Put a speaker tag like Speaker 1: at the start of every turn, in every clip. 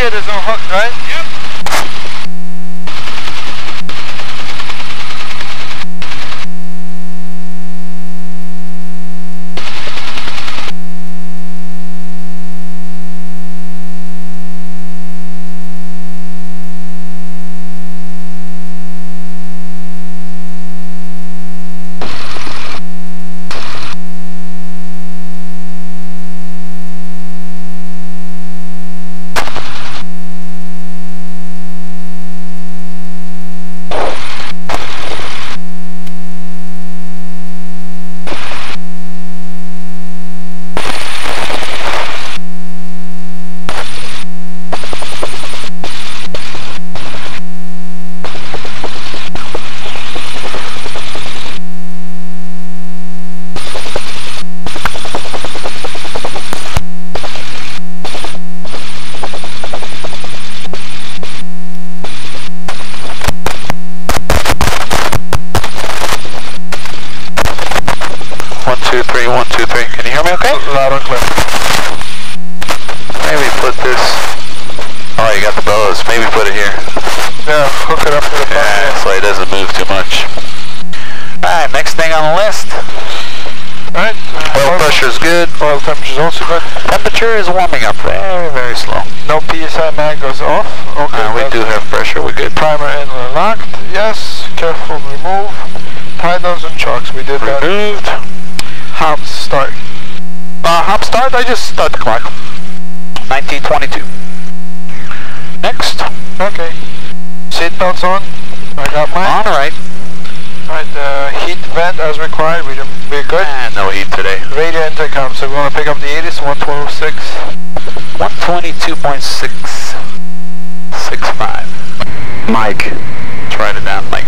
Speaker 1: Okay, there's no hook, right? Yep.
Speaker 2: Can you hear me okay?
Speaker 1: Loud and clear.
Speaker 2: Maybe put this... Oh, you got the bellows. Maybe put it here.
Speaker 1: Yeah, hook it up to the front.
Speaker 2: Yeah, so it doesn't move too much. Alright, next thing on the list.
Speaker 1: Alright.
Speaker 2: Oil pressure is good.
Speaker 1: Oil temperature is also good.
Speaker 2: Temperature is warming up very, very slow.
Speaker 1: No PSI mag goes off. Okay.
Speaker 2: We do have pressure. We're good.
Speaker 1: Primer in locked. Yes. Careful remove. Titles and chocks. We did that.
Speaker 2: Removed.
Speaker 1: Hop start.
Speaker 2: Hop start. I just start the clock. 1922. Next.
Speaker 1: Okay. Seatbelts on. I got mine.
Speaker 2: On, alright.
Speaker 1: Alright, heat vent as required. We're good.
Speaker 2: And no heat today.
Speaker 1: Radio intercom. So we want to pick up the 80s. 112.6.
Speaker 2: 122.665.
Speaker 3: Mike.
Speaker 2: Let's write it down, Mike.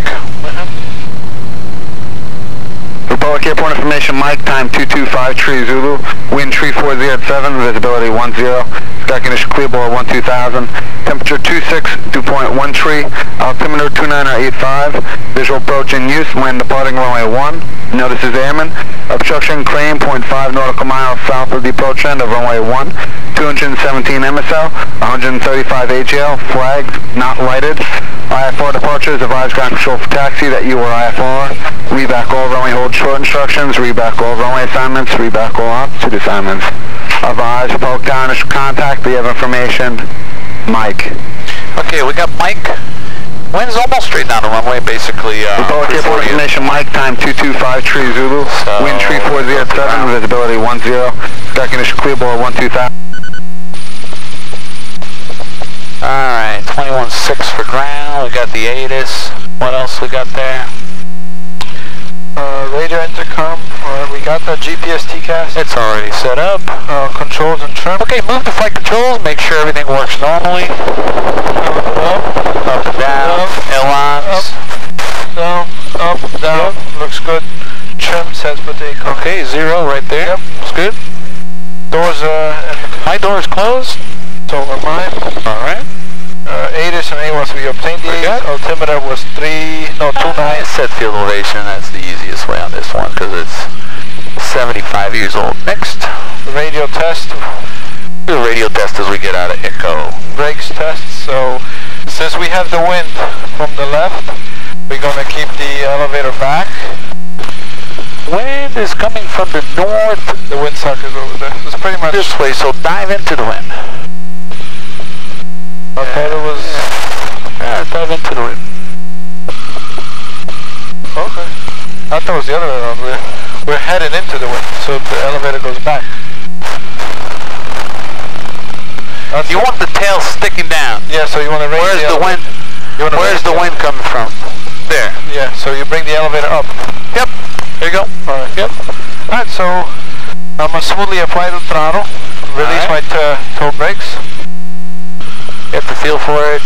Speaker 3: Republic Airport information, Mike, time 225 Tree Zulu, wind tree 40 at 7, visibility 10, sky condition clear below 12,000, temperature 26, dew point 1 tree, altimeter 2985, visual approach in use, land departing runway 1, notices airman, obstruction crane 0.5 nautical miles south of the approach end of runway 1, 217 MSL, 135 AGL, flagged, not lighted, IFR departures, advise ground control for taxi that you are IFR, reback all runway hold short instructions, reback all runway assignments, reback all altitude assignments. Advise, Republic down, initial contact, we have information, Mike.
Speaker 2: Okay, we got Mike. Wind's almost straight down the runway, basically.
Speaker 3: Republic Airport information, Mike, time 225 Tree Zulu, so wind tree 40 at 7, visibility 10, sky condition clear below 12,000.
Speaker 2: Alright, 21.6 for ground, we got the ATIS. What else we got there?
Speaker 1: Radio intercom, we got the GPS TCAS.
Speaker 2: It's already set up.
Speaker 1: Controls and trim.
Speaker 2: Okay, move to flight controls, make sure everything works normally. Up, down, ailerons.
Speaker 1: Up, down, looks good. Trim sets for takeoff.
Speaker 2: Okay, 0 right there.
Speaker 1: Yep.
Speaker 2: It's good.
Speaker 1: Doors,
Speaker 2: my door is closed.
Speaker 1: So are mine.
Speaker 2: Alright.
Speaker 1: ATIS and AWAS, we obtained the ATIS. Altimeter was 29.
Speaker 2: Set field elevation, that's the easiest way on this one because it's 75 years old. Next.
Speaker 1: Radio test.
Speaker 2: Do a radio test as we get out of echo.
Speaker 1: Brakes test. So since we have the wind from the left, we're going to keep the elevator back.
Speaker 2: Wind is coming from the north.
Speaker 1: The wind sucker is over there. It's pretty much
Speaker 2: this way, so dive into the wind.
Speaker 1: I thought it was...
Speaker 2: Yeah, dive into the wind.
Speaker 1: Okay. I thought it was the other way around. We're headed into the wind, so the elevator goes back.
Speaker 2: You want the tail sticking down.
Speaker 1: Yeah, so you want to raise
Speaker 2: Where's the wind? Where's the wind coming from? There.
Speaker 1: Yeah, so you bring the elevator up.
Speaker 2: Yep. There you go.
Speaker 1: Alright.
Speaker 2: Yep.
Speaker 1: Alright, so I'm going to smoothly apply the throttle, release my toe brakes.
Speaker 2: Get the feel for it.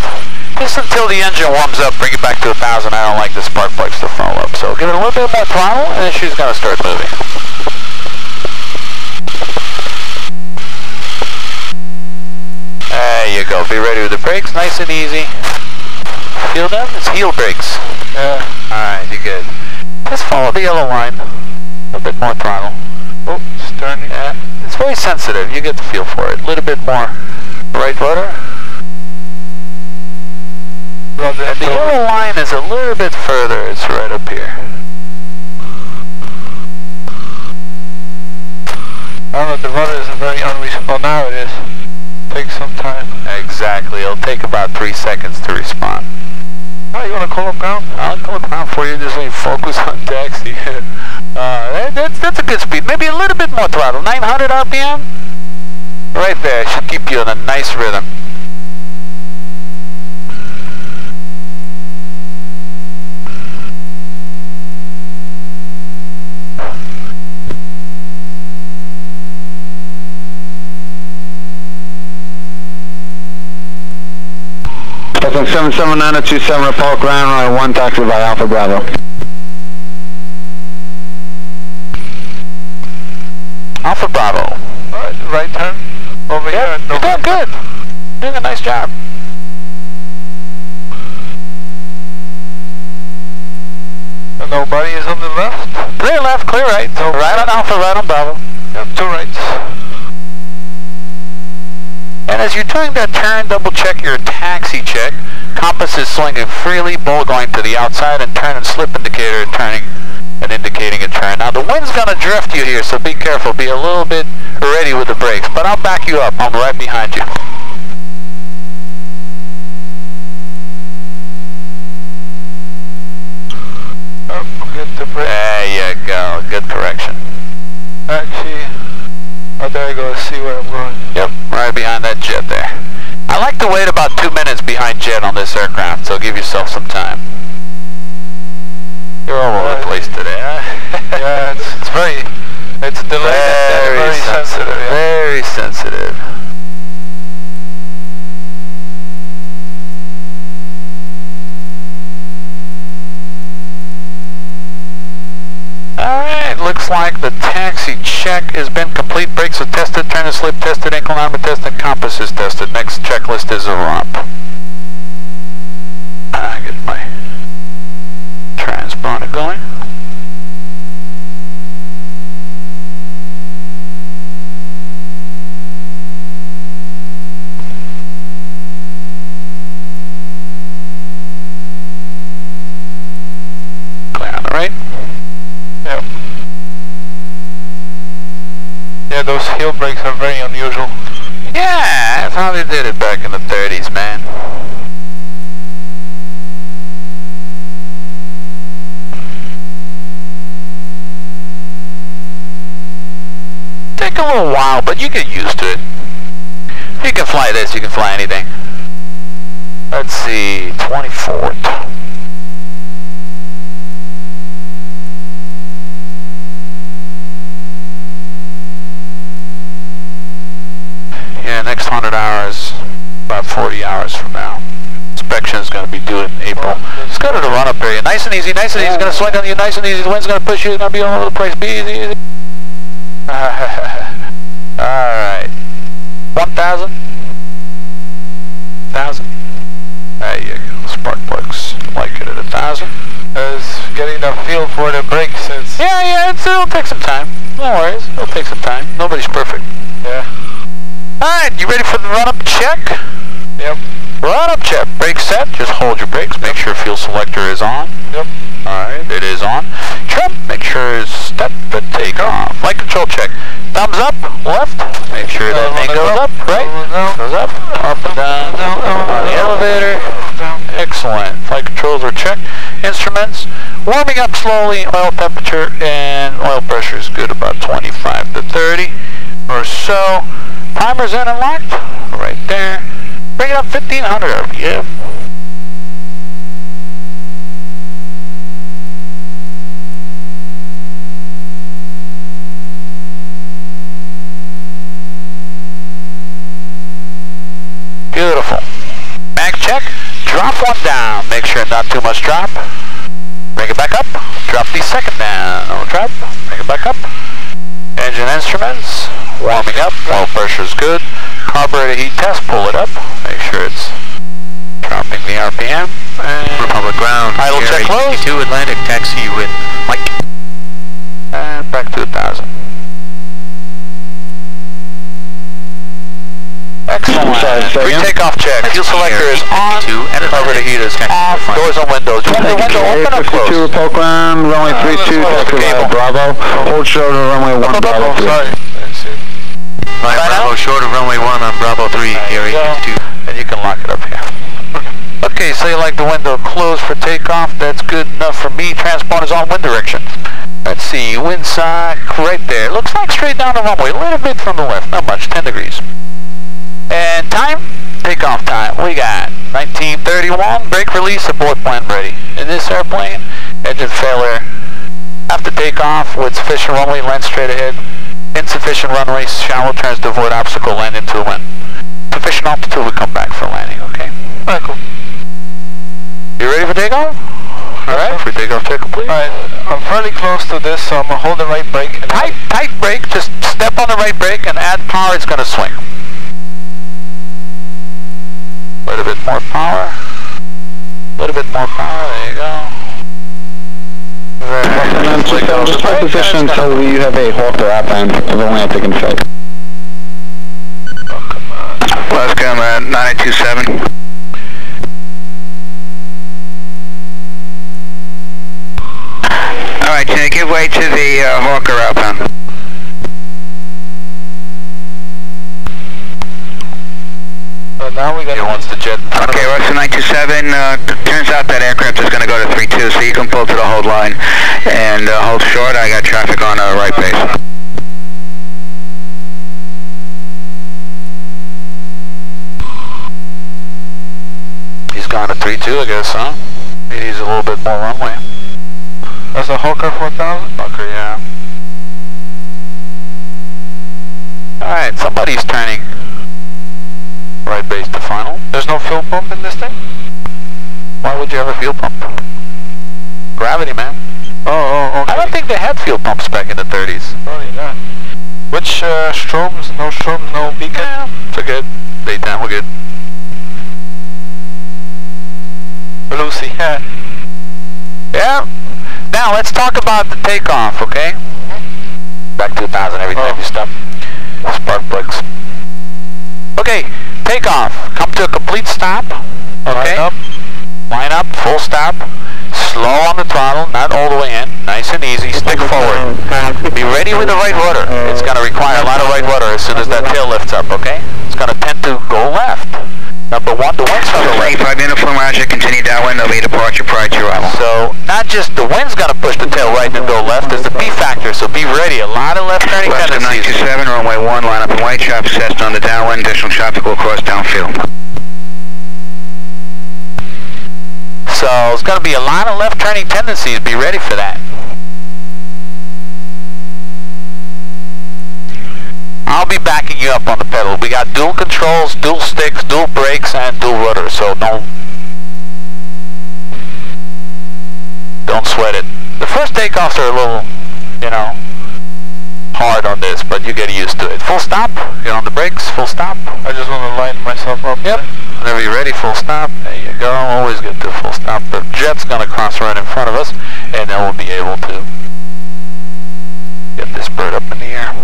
Speaker 2: Just until the engine warms up, bring it back to 1,000. I don't like the spark plugs to fall up. So give it a little bit more throttle, and then she's going to start moving. There you go. Be ready with the brakes, nice and easy. Feel them? It's heel brakes.
Speaker 1: Yeah.
Speaker 2: Alright, you're good. Just follow the yellow line. A little bit more throttle.
Speaker 1: Oh, it's turning.
Speaker 2: Yeah. It's very sensitive. You get the feel for it. A little bit more. Right rudder. And the yellow line is a little bit further. It's right up here.
Speaker 1: I don't know, the rudder is very unreasonable. Now it is. Takes some time.
Speaker 2: Exactly. It'll take about 3 seconds to respond.
Speaker 1: Oh, you want to call up ground?
Speaker 2: I'll call up ground for you. Just let me focus on taxi. That's a good speed. Maybe a little bit more throttle. 900 RPM? Right there. Should keep you in a nice rhythm.
Speaker 3: That's on 77927 report ground, runway 1 taxi by Alpha Bravo.
Speaker 2: Alpha Bravo.
Speaker 1: Alright, right turn over here.
Speaker 2: You're doing good. Doing a nice job.
Speaker 1: And nobody is on the left?
Speaker 2: Clear left, clear right. So right on Alpha, right on Bravo.
Speaker 1: Yep, 2 rights.
Speaker 2: And as you're doing that turn, double check your taxi check. Compass is swinging freely, bowl going to the outside, and turn and slip indicator turning and indicating a turn. Now the wind's going to drift you here, so be careful. Be a little bit ready with the brakes, but I'll back you up. I'm right behind you.
Speaker 1: Oh, get the brake.
Speaker 2: There you go. Good correction.
Speaker 1: Actually, oh, there you go. See where I'm going.
Speaker 2: Yep, right behind that jet there. I like to wait about 2 minutes behind jet on this aircraft, so give yourself some time. You're all over the place today, huh?
Speaker 1: Yeah, it's delayed. Very sensitive. Yeah.
Speaker 2: Very sensitive. Alright, looks like the taxi check has been complete. Brakes are tested, turn and slip tested, inclinometer tested, compass is tested. Next checklist is a rump. I get my transponder going. Clear on the right.
Speaker 1: Yep. Yeah, those heel brakes are very unusual.
Speaker 2: Yeah, that's how they did it back in the 30s, man. Take a little while, but you get used to it. You can fly this, you can fly anything. Let's see, 24th. Yeah, next 100 hours, about 40 hours from now. Inspection is going to be due in April. Just go to the run-up area. Nice and easy, nice and easy. It's going to swing on you, nice and easy. The wind's going to push you. It's going to be all over the place. Be easy, easy. Alright. 1,000? 1,000? There you go. Spark plugs. Like it at 1,000.
Speaker 1: It's getting a feel for the brakes.
Speaker 2: Yeah, it'll take some time. No worries. It'll take some time. Nobody's perfect.
Speaker 1: Yeah.
Speaker 2: Alright, you ready for the run-up check?
Speaker 1: Yep.
Speaker 2: Run-up check. Brake set. Just hold your brakes. Make sure fuel selector is on.
Speaker 1: Yep.
Speaker 2: Alright, it is on. Trim. Make sure it's step the takeoff. Flight control check. Thumbs up, left. Make sure that thing goes up, right? Goes up and down. On the elevator. Excellent. Flight controls are checked. Instruments. Warming up slowly. Oil temperature and oil pressure is good, about 25 to 30 or so. Timer's in and locked. Right there. Bring it up 1,500 RPM. Beautiful. Mag check. Drop one down. Make sure not too much drop. Bring it back up. Drop the second down. Drop. Bring it back up. Engine instruments. Warming up. Oil pressure is good. Carburetor heat test. Pull it up. Make sure it's dropping the RPM. And
Speaker 4: Republic ground.
Speaker 2: idle check closed.
Speaker 4: 82 Atlantic taxi with Mike.
Speaker 2: And back to 1,000. Excellent. Pre-takeoff check. Fuel selector is on. Cover the heaters off. Doors on windows. You want the window open or closed?
Speaker 3: 52 report ground, runway 32, taxi Bravo. Hold short of runway 1, Bravo 3.
Speaker 1: Sorry.
Speaker 4: Right, Bravo short of runway 1 on Bravo 3, Gary 52.
Speaker 2: And you can lock it up here. Okay, so you like the window closed for takeoff. That's good enough for me. Transponders on wind direction. Let's see, wind sock right there. Looks like straight down the runway, a little bit from the left, not much, 10 degrees. And time, takeoff time, we got 1931, brake release, abort plan ready. In this airplane, engine failure after takeoff with sufficient runway, land straight ahead. Insufficient runway, shallow turns to avoid obstacle, land into the wind. Sufficient altitude, we come back for landing, okay?
Speaker 1: Alright, cool.
Speaker 2: You ready for takeoff? Alright, free takeoff check complete.
Speaker 1: Alright, I'm fairly close to this, so I'm going to hold the right brake. And
Speaker 2: Tight brake, just step on the right brake and add power, it's going to swing. A little bit more power. A little bit more power, there you go.
Speaker 3: And then just hold position until you have a halter outbound of Atlantic in sight. Luscombe 927. Alright, give way to the Hawker outbound.
Speaker 1: now we got.
Speaker 2: Here wants the jet.
Speaker 3: Okay, Russia 927. Turns out that aircraft is going to go to 32, so you can pull to the hold line and hold short. I got traffic on right base.
Speaker 2: He's gone to 3-2, I guess, huh? He needs a little bit more runway.
Speaker 1: That's a Hawker 4000?
Speaker 2: Hawker, yeah. Alright, somebody's turning right base to final.
Speaker 1: There's no fuel pump in this thing?
Speaker 2: Why would you have a fuel pump? Gravity, man.
Speaker 1: Oh, okay.
Speaker 2: I don't think they had fuel pumps back in the 30s.
Speaker 1: Probably not. Which strobes? No strobes, no beacon?
Speaker 2: Yeah, we're good. Daytime, we're good.
Speaker 1: Lucy, yeah.
Speaker 2: Yeah. Now let's talk about the takeoff, okay? Back 2000 every time you stop. Spark plugs. Okay, takeoff. Come to a complete stop. Okay. Line up, full stop. Slow on the throttle, not all the way in. Nice and easy. Stick forward. Be ready with the right rudder. It's going to require a lot of right rudder as soon as that tail lifts up, okay? It's going to tend to go left. Number one, the wind's on the left.
Speaker 3: 5 uniform Roger, continue downwind, there'll be departure prior to arrival.
Speaker 2: So, not just the wind's going to push the tail right and go left, there's the P factor, so be ready. A lot of left turning tendencies.
Speaker 3: 927, runway 1, line up in white, traffic assessed on the downwind, additional traffic will cross downfield.
Speaker 2: So, it's going to be a lot of left turning tendencies, be ready for that. I'll be backing you up on the pedal. We got dual controls, dual sticks, dual brakes, and dual rudder, so don't sweat it. The first takeoffs are a little, hard on this, but you get used to it. Full stop, get on the brakes, full stop.
Speaker 1: I just want to line myself up.
Speaker 2: Yep. Whenever you're ready, full stop. There you go. Always get to full stop. The jet's going to cross right in front of us, and then we'll be able to get this bird up in the air.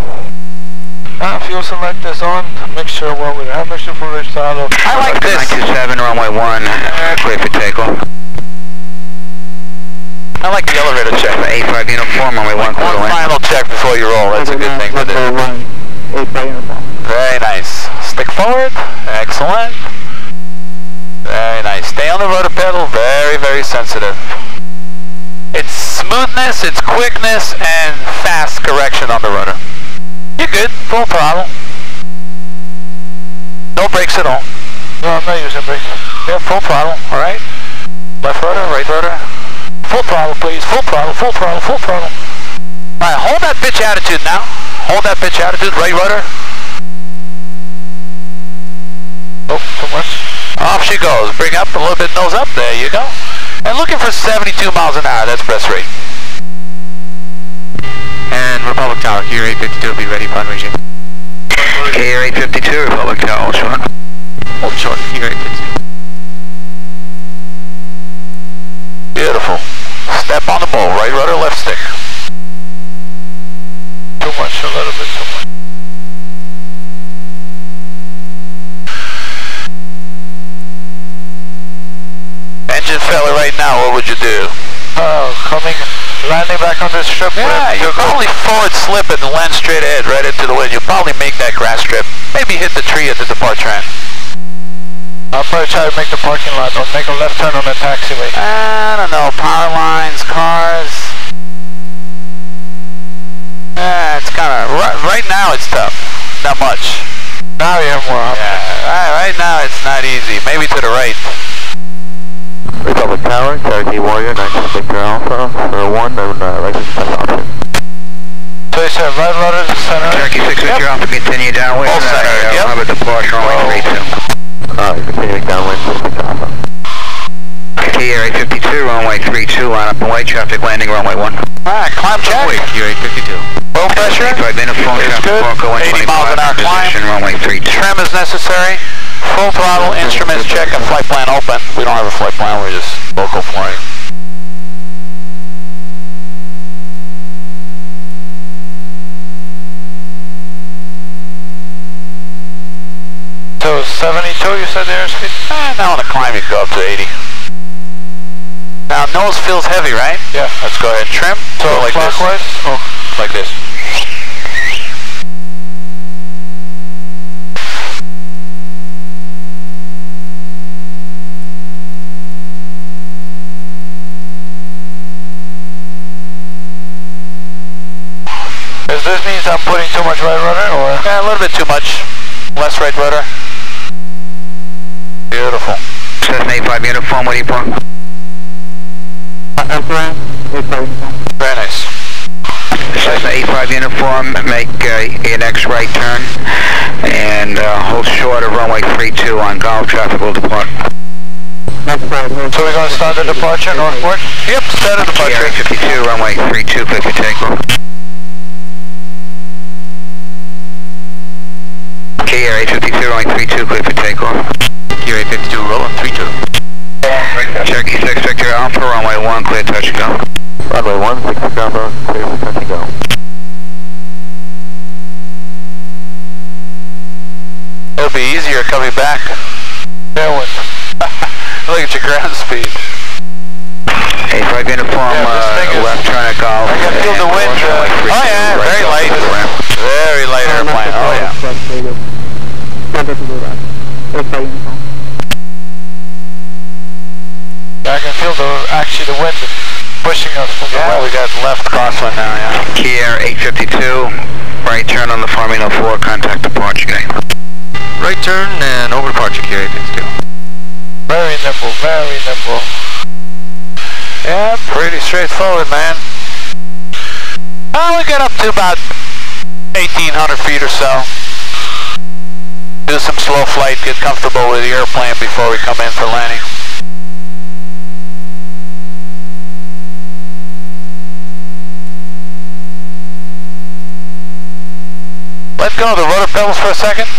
Speaker 1: Fuel select is on. Make sure what we have. Make sure for the throttle.
Speaker 2: I like this.
Speaker 3: 927, runway 1, clear for takeoff.
Speaker 2: I like the elevator check.
Speaker 3: 85 uniform, runway 1, clear to
Speaker 2: One
Speaker 3: land.
Speaker 2: final check before you roll. That's a good thing to do. Very nice. Stick forward. Excellent. Very nice. Stay on the rudder pedal. Very, very sensitive. It's smoothness, it's quickness, and fast correction on the rudder. You're good. Full throttle. No brakes at all.
Speaker 1: No, I'm not using brakes.
Speaker 2: Yeah, full throttle. All right. Left rudder, right rudder. Full throttle, please. Full throttle, full throttle, full throttle. All right, hold that pitch attitude now. Hold that pitch attitude. Right rudder.
Speaker 1: Oh, too much.
Speaker 2: Off she goes. Bring up a little bit, nose up. There you go. And looking for 72 miles an hour. That's press rate.
Speaker 4: And Republic Tower, Gear 852 will be ready upon reaching.
Speaker 3: Gear 852, Republic Tower, hold short.
Speaker 4: Hold short, Gear 852.
Speaker 2: Beautiful. Step on the bowl. Right rudder, left stick.
Speaker 1: Too much, a little bit too much.
Speaker 2: now, what would you do?
Speaker 1: Landing back on this strip.
Speaker 2: Yeah, you'll probably forward slip it and land straight ahead, right into the wind. You'll probably make that grass strip. Maybe hit the tree at the departure end.
Speaker 1: I'll probably try to make the parking lot or make a left turn on the taxiway.
Speaker 2: I don't know, power lines, cars. It's kind of, right now it's tough. Not much.
Speaker 1: Now you have more options.
Speaker 2: Yeah, right now it's not easy. Maybe to the right.
Speaker 3: Republic Tower, Cherokee Warrior, 19 Victor Alpha, for 1, and right to center option.
Speaker 1: So you said right rudder to center?
Speaker 3: Cherokee 6 Victor Alpha, continue downwind.
Speaker 2: All center, yep.
Speaker 3: We'll have a departure runway 32. Alright, continuing downwind, Victor Alpha. Key 52, runway 32, line up and wait, traffic landing, runway 1.
Speaker 2: Alright, climb check.
Speaker 3: Key 52.
Speaker 2: Low pressure.
Speaker 3: 85 uniform, traffic
Speaker 2: good.
Speaker 3: Park
Speaker 2: 80 miles an hour climb.
Speaker 3: Position, runway 32.
Speaker 2: Trim is necessary. Full throttle, instruments check, and flight plan open. We don't have a flight plan, we're just local flying.
Speaker 1: So 72 you said the airspeed?
Speaker 2: Now on the climb you can go up to 80. Now nose feels heavy, right?
Speaker 1: Yeah.
Speaker 2: Let's go ahead and trim.
Speaker 1: So
Speaker 2: go like
Speaker 1: clockwise?
Speaker 2: this.
Speaker 1: Oh.
Speaker 2: Like this.
Speaker 1: This means I'm putting too much right rudder, or?
Speaker 2: Yeah, a little bit too much. Less right rudder. Beautiful.
Speaker 3: Cessna 85 uniform, what do you put?
Speaker 2: Very nice.
Speaker 3: Cessna 85 uniform, make an X right turn, and hold short of runway 32 on golf, traffic will depart.
Speaker 1: So we're going to start the departure, northport?
Speaker 2: Yep, start the departure.
Speaker 3: 52, runway 32, clear for takeoff. KR 852, runway 32, clear for takeoff. KR 852, rolling 32. Cherokee 6, Victor Alpha, runway 1, clear touch and go. Runway 1, Victor Alpha, clear for touch and go.
Speaker 2: It'll be easier coming back.
Speaker 1: Tailwind.
Speaker 2: Look at your ground speed.
Speaker 3: 85 uniform, left turn at golf.
Speaker 2: I can feel the wind. Oh yeah, very light. Very light airplane. Oh yeah.
Speaker 1: I can feel actually the wind pushing us from the
Speaker 2: west. We got left crosswind now, yeah.
Speaker 3: Kier 852, right turn on the Formula 4, contact departure gate. Right turn and over departure, Kier 852.
Speaker 1: Very nimble, very nimble.
Speaker 2: Yeah, pretty straightforward, man. We get up to about 1,800 feet or so. Do some slow flight, get comfortable with the airplane before we come in for landing. Let go of the rudder pedals for a second.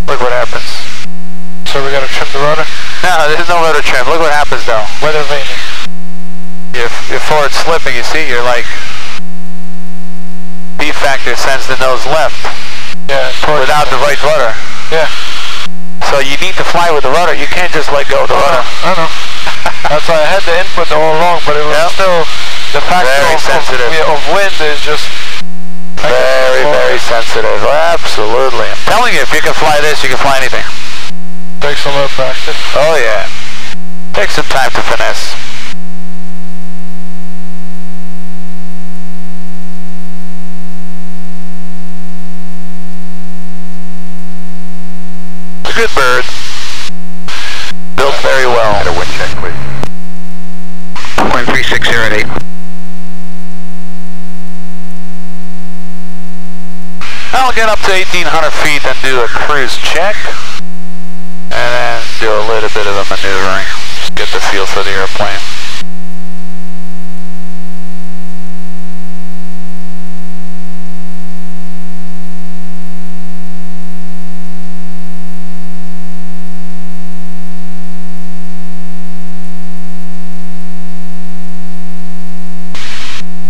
Speaker 2: Look what happens.
Speaker 1: So we gotta trim the rudder?
Speaker 2: No, there's no rudder trim. Look what happens though.
Speaker 1: Weather vaning.
Speaker 2: You're forward slipping, you see? You're like, B factor sends the nose left.
Speaker 1: Yeah,
Speaker 2: without the right rudder.
Speaker 1: Yeah.
Speaker 2: So you need to fly with the rudder. You can't just let go of the rudder.
Speaker 1: I know. That's why I had the input all along, but it was still the factor of wind is just
Speaker 2: very sensitive. Absolutely. I'm telling you, if you can fly this, you can fly anything.
Speaker 1: Takes a little practice.
Speaker 2: Oh yeah. Takes some time to finesse. Good bird. Built very well.
Speaker 3: Had a wind check, please. 1.360 at 8.
Speaker 2: I'll get up to 1,800 feet and do a cruise check. And then do a little bit of a maneuvering. Just get the feel for the airplane.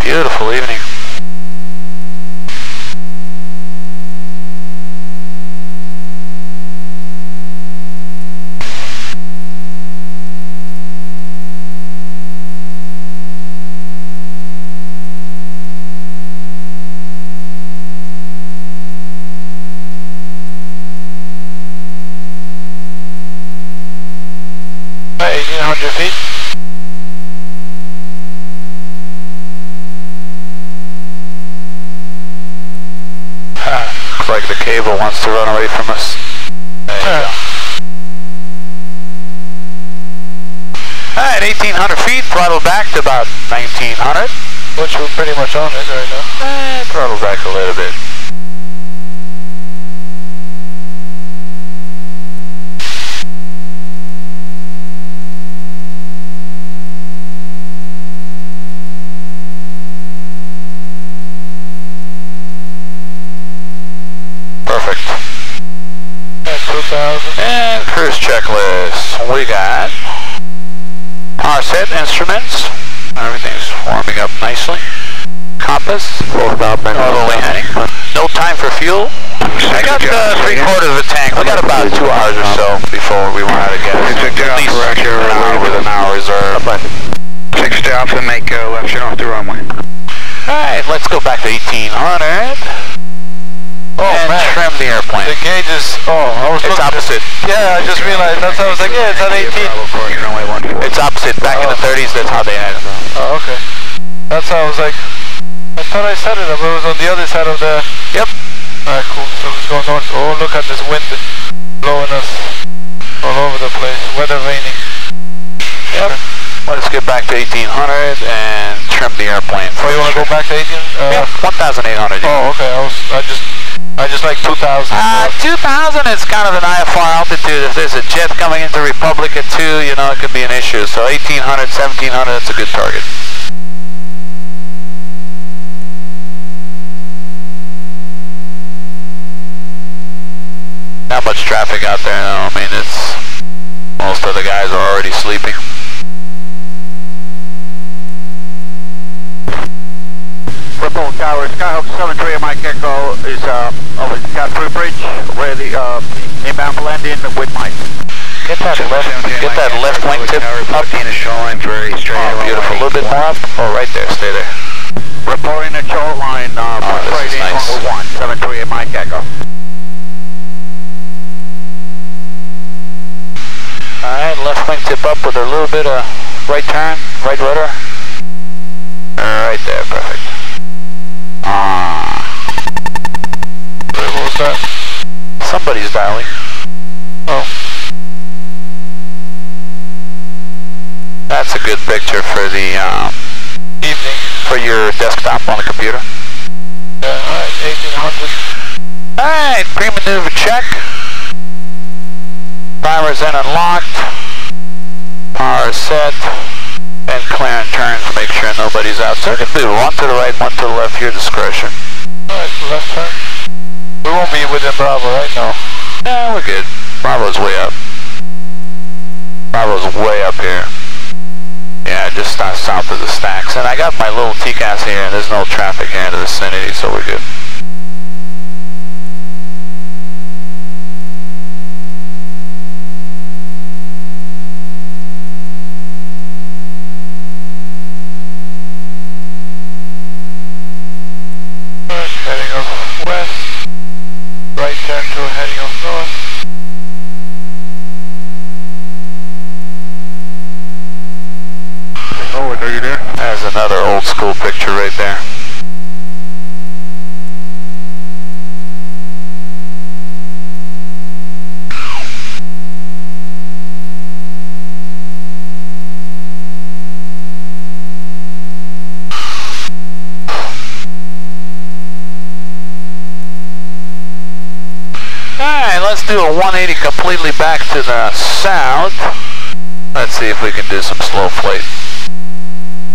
Speaker 2: Beautiful evening. cable wants to run away from us. There you go. Alright, 1,800 feet, throttle back to about 1,900.
Speaker 1: Which we're pretty much on it right now.
Speaker 2: Throttle back a little bit. Perfect.
Speaker 1: At 2,000.
Speaker 2: And cruise checklist. We got power set, instruments. Everything's warming up nicely. Compass. Totally heading. No time for fuel. I got 3/4 of a tank. We got about 2 hours or so before we run out of gas. At least an hour with an hour reserve.
Speaker 3: 60 Alpha, make left turn off the runway.
Speaker 2: Alright, let's go back to 1,800.
Speaker 1: Oh
Speaker 2: and
Speaker 1: man,
Speaker 2: trim the airplane.
Speaker 1: The gauge is,
Speaker 2: It's opposite.
Speaker 1: Yeah, I just realized, that's how I was like, yeah, it's at 18.
Speaker 2: It's opposite. Back in the 30s, that's how they had it.
Speaker 1: Oh, okay. That's how I was like, I thought I set it up, it was on the other side of the...
Speaker 2: Yep.
Speaker 1: Alright, cool. So let's go north. Oh, look at this wind blowing us all over the place. Weather raining.
Speaker 2: Yep. Let's get back to 1,800 and trim the airplane.
Speaker 1: Oh, you want to go back to 18?
Speaker 2: Yeah, 1,800.
Speaker 1: Oh, okay. I just like 2,000.
Speaker 2: 2,000 is kind of an IFR altitude. If there's a jet coming into Republic at 2, you know, it could be an issue. So 1,800, 1,700, that's a good target. Not much traffic out there now. I mean, most of the guys are already sleeping.
Speaker 5: Ripple Tower, Skyhawk 73 Mike Echo is over the Cat-Through Bridge, ready inbound landing with Mike.
Speaker 2: Get that left wing tip up.
Speaker 3: Shoreline, very straight.
Speaker 2: Oh, beautiful. A little bit more up. Oh, right there. Stay there.
Speaker 5: Reporting the shoreline,
Speaker 2: this is nice.
Speaker 5: 1, 73 Mike Echo.
Speaker 2: Alright, left wing tip up with a little bit of right turn, right rudder. Right there, perfect.
Speaker 1: What was that?
Speaker 2: Somebody's dialing.
Speaker 1: Oh.
Speaker 2: That's a good picture for the
Speaker 1: Evening.
Speaker 2: for your desktop on the computer.
Speaker 1: Yeah, alright, 1,800.
Speaker 2: Alright, pre-maneuver check. Primer's in and locked. Power set. And clearing turns to make sure nobody's out. So you can do one to the right, one to the left, your discretion.
Speaker 1: Alright, left turn. We won't be within Bravo, right? No.
Speaker 2: Yeah, we're good. Bravo's way up. Bravo's way up here. Yeah, just south of the stacks. And I got my little TCAS here, and there's no traffic here in the vicinity, so we're good.
Speaker 1: Heading off west, right turn to heading off north.
Speaker 3: Oh, are you there?
Speaker 2: There's another old school picture right there. Alright, let's do a 180 completely back to the south. Let's see if we can do some slow flight.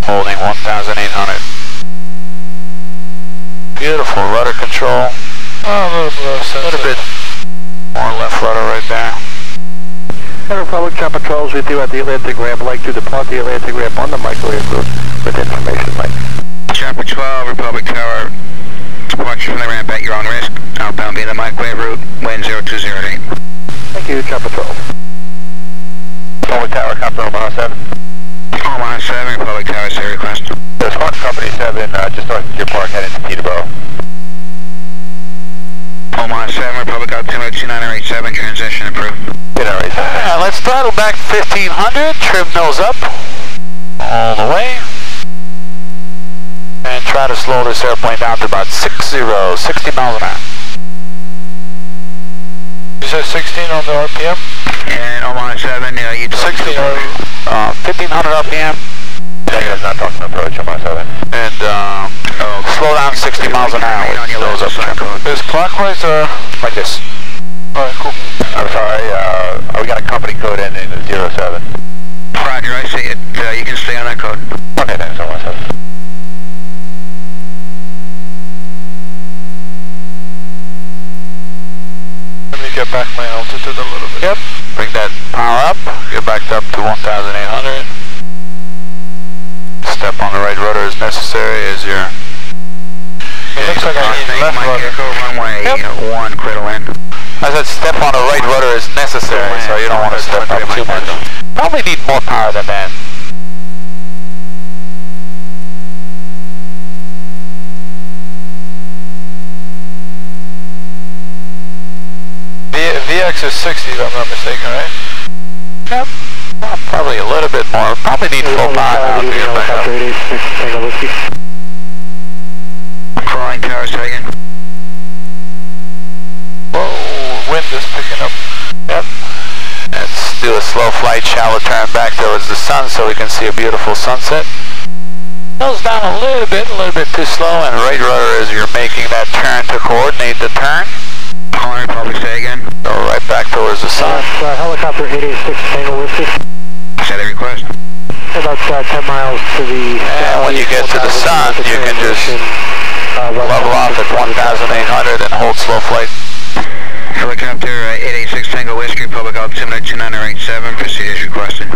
Speaker 2: Holding 1,800. Beautiful rudder control.
Speaker 1: Oh, a little bit
Speaker 2: more left rudder right there.
Speaker 5: Republic Chopper 12s with you at the Atlantic ramp. Like to depart the Atlantic ramp on the microwave route with information, Mike.
Speaker 3: Chopper 12, Republic Tower, departure from the ramp at your own risk. Outbound via the microwave route, wind 0208.
Speaker 5: Thank you, Chopper 12.
Speaker 3: Republic Tower, Copter Omaha 7. Omaha 7, Republic Tower, say request.
Speaker 5: There's Squawk Company 7, just north of Deer Park, heading to Peterborough.
Speaker 3: Omaha 7, Republic Altimeter 2987, transition approved.
Speaker 2: Let's throttle back 1,500, trim nose up, all the way. And try to slow this airplane down to about 60 miles an hour.
Speaker 1: said 16 on the RPM?
Speaker 5: And Omaha 7, you
Speaker 1: 16 or
Speaker 2: 1500 RPM.
Speaker 4: Yeah, he's not talking approach on my 7.
Speaker 2: And slow down 60 miles an hour.
Speaker 5: on your
Speaker 2: Those
Speaker 5: left
Speaker 2: up
Speaker 5: side code.
Speaker 1: is clockwise or?
Speaker 2: like this.
Speaker 1: Alright, cool.
Speaker 4: I'm sorry, we got a company code ending in 07.
Speaker 5: Roger, I see it. You can stay on that code.
Speaker 4: Okay, thanks so much.
Speaker 1: Let me get back my altitude a little bit.
Speaker 2: Yep. Bring that power up. Get back up to 1,800. Step on the right rudder as necessary as you're...
Speaker 1: It looks like I need left
Speaker 5: Mike
Speaker 1: rudder.
Speaker 5: Echo, runway 1, cradle in.
Speaker 2: I said step on the right rudder as necessary, so you don't want to step up too much. Probably need more power than that.
Speaker 1: VX is 60 if I'm not mistaken, right?
Speaker 2: Yep. Well, probably a little bit more. Probably need full power now to get back up.
Speaker 5: Crawling tower second.
Speaker 2: Whoa, wind is picking up. Yep. Let's do a slow flight, shallow turn back towards the sun so we can see a beautiful sunset. Nose down a little bit too slow, and right rudder as you're making that turn to coordinate the turn.
Speaker 5: Calling Republic, say again.
Speaker 2: Go right back towards the sun.
Speaker 6: Helicopter 886 Tango Whiskey.
Speaker 5: Say the request.
Speaker 6: About 10 miles to the...
Speaker 2: And when you get to the sun, you can just level off at 1,800 and hold slow flight.
Speaker 5: Helicopter 886 Tango Whiskey, Republic altimeter 2987, procedures requested.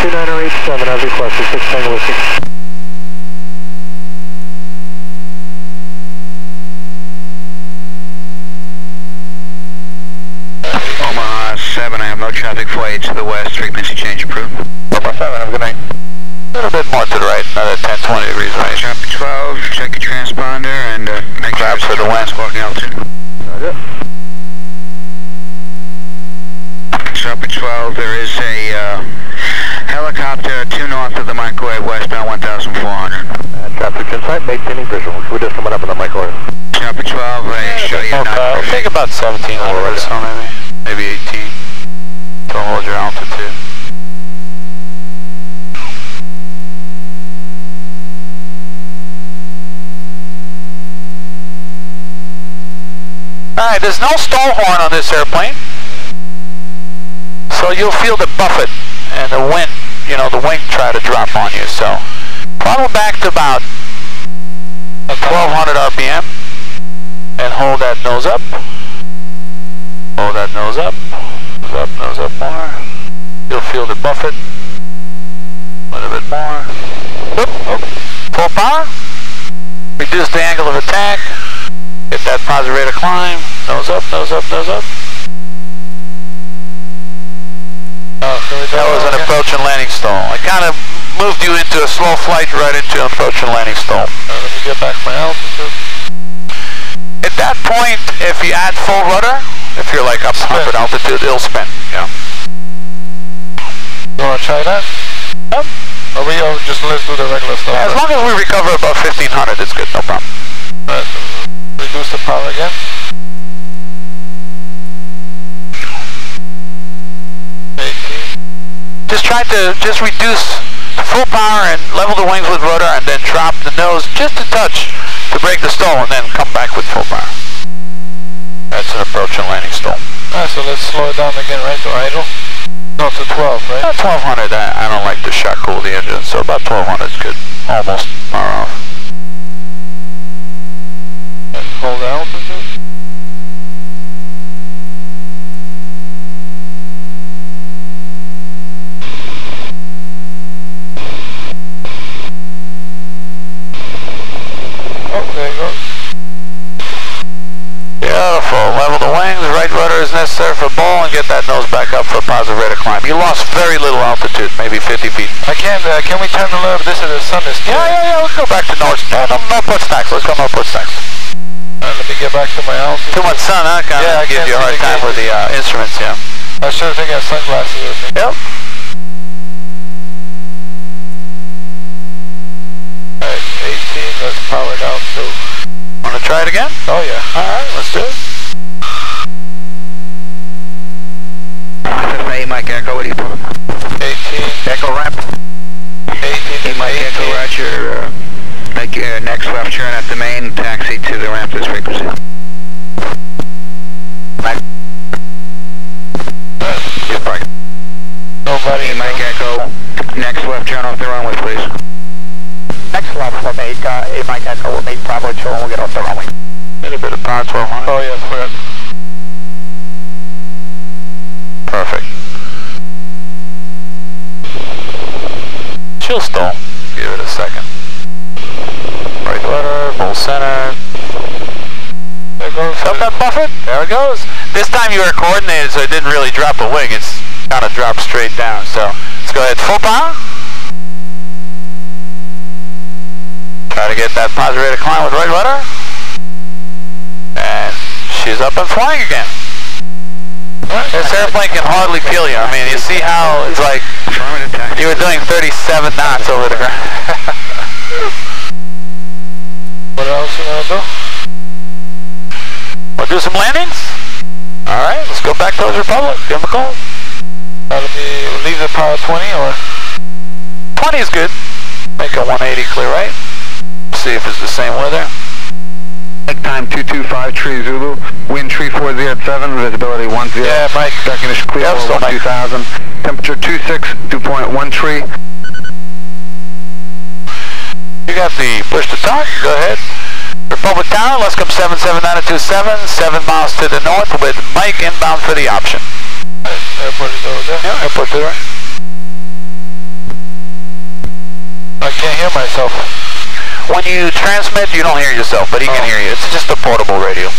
Speaker 6: 2987, I've requested 6 Tango Whiskey.
Speaker 5: Omaha 7, I have no traffic flight to the west, frequency change approved.
Speaker 4: Omaha 7, have a good night.
Speaker 2: A little bit more to the right, another 10, 20 degrees right.
Speaker 5: Traffic 12, check your transponder and make sure
Speaker 2: Grab for the wind.
Speaker 5: Squawking altitude. Traffic 12, there is a helicopter 2 north of the microwave, westbound 1,400.
Speaker 4: Traffic inside, maintaining visual. We're just coming up on the microwave.
Speaker 5: Traffic 12, I show you
Speaker 2: Okay, take about 1,700 or so maybe 18 to hold your altitude. Alright, there's no stall horn on this airplane, so you'll feel the buffet and the wind, you know, the wing try to drop on you. So throttle back to about 1,200 RPM and hold that nose up. Hold that nose up, nose up more. You'll feel the buffet, a little bit more. Whoop, whoop. Full power, reduce the angle of attack. Get that positive rate of climb. Nose up, nose up, nose up. That was an approach and landing stall. I kind of moved you into a slow flight right into an approach and landing stall.
Speaker 1: Let me get back my altitude.
Speaker 2: At that point, if you add full rudder, if you're like up 100 altitude, it'll spin. Yeah.
Speaker 1: You want to try that?
Speaker 2: Yep.
Speaker 1: Or just let's do the regular stuff.
Speaker 2: Yeah, as long as we recover above 1,500, it's good. No problem.
Speaker 1: Reduce the power again.
Speaker 2: Just try to reduce full power and level the wings with rudder, and then drop the nose just a touch to break the stall, and then come back with full power. That's an approach and landing stall.
Speaker 1: Alright, so let's slow it down again, right? To idle? No, to 12, right?
Speaker 2: About 1,200. I don't like to shock cool the engine, so about 1,200 is good. Almost power off.
Speaker 1: And hold the altitude. Oh, there you go.
Speaker 2: Beautiful. Level the wings, right rudder is necessary for ball, and get that nose back up for a positive rate of climb. You lost very little altitude, maybe 50 feet.
Speaker 1: I can't, can we turn a little bit? This is the sun is clear.
Speaker 2: Yeah, let's go back to north. No put stacks. Let's go no put stacks.
Speaker 1: Let me get back to my altitude.
Speaker 2: Too much sun, huh? Kind of gives you a hard time with the instruments, yeah.
Speaker 1: I should have taken sunglasses with me.
Speaker 2: Yep.
Speaker 1: Alright, 18, let's power down to...
Speaker 2: Want to try it again?
Speaker 1: Oh yeah.
Speaker 2: Alright, let's do it.
Speaker 3: Mike Echo, what do you put?
Speaker 1: 18.
Speaker 5: Echo ramp.
Speaker 1: 18.
Speaker 3: Mike Echo, roger. Make your next left turn at the main, taxi to the ramp this frequency. Just park.
Speaker 1: Nobody.
Speaker 3: Mike Echo, next left turn off the runway, please.
Speaker 5: Next left will make, Mike Echo will make Bravo 2 and we'll get off the runway.
Speaker 2: A little bit of power, 1200.
Speaker 1: Oh yeah, forgot.
Speaker 2: Perfect. Chill stall. Give it a second. Right rudder, full center.
Speaker 1: There goes.
Speaker 2: Felt that buffet? There it goes. This time you were coordinated so it didn't really drop a wing. It's kind of dropped straight down. So let's go ahead, full power. Try to get that positive rate of climb with right rudder. And she's up and flying again. This airplane can hardly feel you. I mean, you see how it's like you were doing 37 knots over the ground.
Speaker 1: What else you want to do?
Speaker 2: We'll do some landings. Alright, let's go back towards Republic. Give them a call.
Speaker 1: Let me leave the power 20 or?
Speaker 2: 20 is good. Make a 180 clear right. See if it's the same weather.
Speaker 3: Take time 225 Tree Zulu, wind 3407, visibility 10.
Speaker 2: Yeah, Mike.
Speaker 3: Recognition clear
Speaker 2: Yep,
Speaker 3: for 2000. Temperature 26, dew point 1 tree.
Speaker 2: You got the push to talk. Go ahead. Republic Tower, Luscombe 77927, 7 miles to the north with Mike inbound for the option.
Speaker 1: Airport is over there.
Speaker 2: Yeah, airport to the right.
Speaker 1: I can't hear myself.
Speaker 2: When you transmit, you don't hear yourself, but he can hear you. It's just a portable radio.